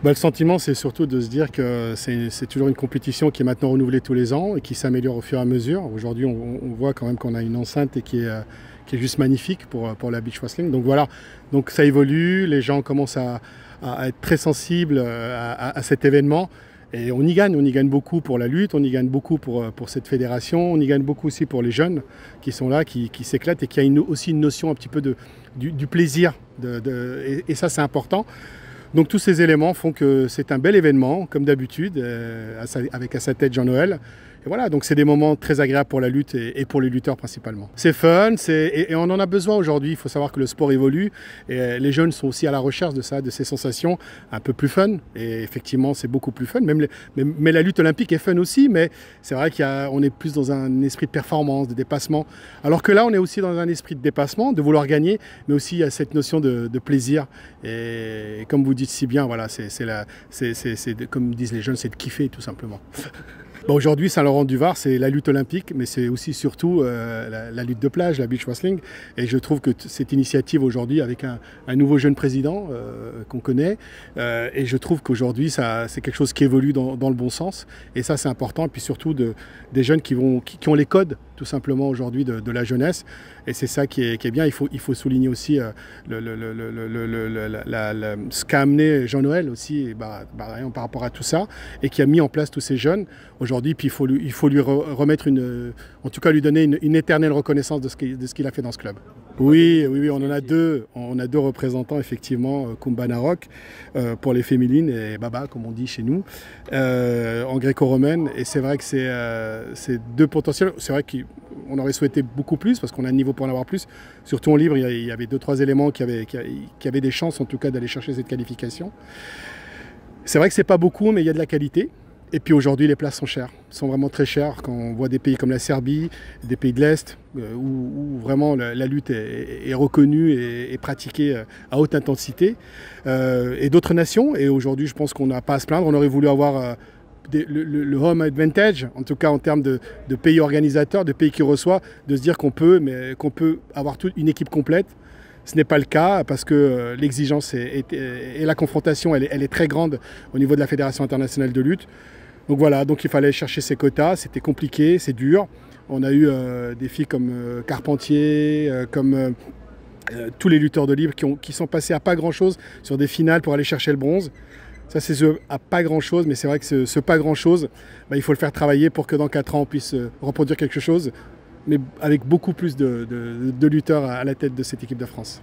Le sentiment, c'est surtout de se dire que c'est toujours une compétition qui est maintenant renouvelée tous les ans et qui s'améliore au fur et à mesure. Aujourd'hui, on voit quand même qu'on a une enceinte et qui est juste magnifique pour la beach wrestling. Donc voilà, donc ça évolue, les gens commencent à être très sensibles à cet événement. Et on y gagne beaucoup pour la lutte, on y gagne beaucoup pour cette fédération, on y gagne beaucoup aussi pour les jeunes qui sont là, qui s'éclatent et qui a aussi une notion un petit peu du plaisir. Et ça, c'est important. Donc tous ces éléments font que c'est un bel événement, comme d'habitude, avec à sa tête Jean-Noël. Et voilà, donc c'est des moments très agréables pour la lutte et pour les lutteurs principalement. C'est fun, et on en a besoin aujourd'hui. Il faut savoir que le sport évolue et les jeunes sont aussi à la recherche de ça, de ces sensations un peu plus fun. Et effectivement, c'est beaucoup plus fun. Mais la lutte olympique est fun aussi, mais c'est vrai qu'on est plus dans un esprit de performance, de dépassement. Alors que là, on est aussi dans un esprit de dépassement, de vouloir gagner, mais aussi il y a cette notion de plaisir. Et comme vous dites si bien, voilà, comme disent les jeunes, c'est de kiffer tout simplement. Aujourd'hui, Saint-Laurent-du-Var, c'est la lutte olympique, mais c'est aussi surtout la lutte de plage, la beach wrestling. Et je trouve que cette initiative aujourd'hui, avec un nouveau jeune président qu'on connaît, et je trouve qu'aujourd'hui, c'est quelque chose qui évolue dans le bon sens. Et ça, c'est important. Et puis surtout, des jeunes qui ont les codes, tout simplement, aujourd'hui, de la jeunesse. Et c'est ça qui est bien. Il faut souligner aussi ce qu'a amené Jean-Noël aussi par rapport à tout ça, et qui a mis en place tous ces jeunes aujourd'hui. Puis il faut lui remettre en tout cas lui donner une éternelle reconnaissance de ce qu'il a fait dans ce club. Oui, on en a deux. On a deux représentants, effectivement, Kumba Narok pour les féminines et Baba, comme on dit chez nous, en gréco-romaine. Et c'est vrai que c'est deux potentiels. C'est vrai qu'on aurait souhaité beaucoup plus parce qu'on a un niveau pour en avoir plus. Surtout en libre, il y avait 2-3 éléments qui avaient des chances, en tout cas, d'aller chercher cette qualification. C'est vrai que c'est pas beaucoup, mais il y a de la qualité. Et puis aujourd'hui, les places sont vraiment très chères. Quand on voit des pays comme la Serbie, des pays de l'Est, où vraiment la lutte est reconnue et pratiquée à haute intensité, et d'autres nations. Et aujourd'hui, je pense qu'on n'a pas à se plaindre. On aurait voulu avoir le home advantage, en tout cas en termes de pays organisateurs, de pays qui reçoivent, de se dire qu'on peut avoir une équipe complète. Ce n'est pas le cas parce que l'exigence et la confrontation, elle est très grande au niveau de la Fédération internationale de lutte. Donc voilà, donc il fallait chercher ses quotas, c'était compliqué, c'est dur. On a eu des filles comme Carpentier, comme tous les lutteurs de libre qui sont passés à pas grand-chose sur des finales pour aller chercher le bronze. Ça, c'est à pas grand-chose, mais c'est vrai que ce pas grand-chose, il faut le faire travailler pour que dans 4 ans, on puisse reproduire quelque chose, mais avec beaucoup plus de lutteurs à la tête de cette équipe de France.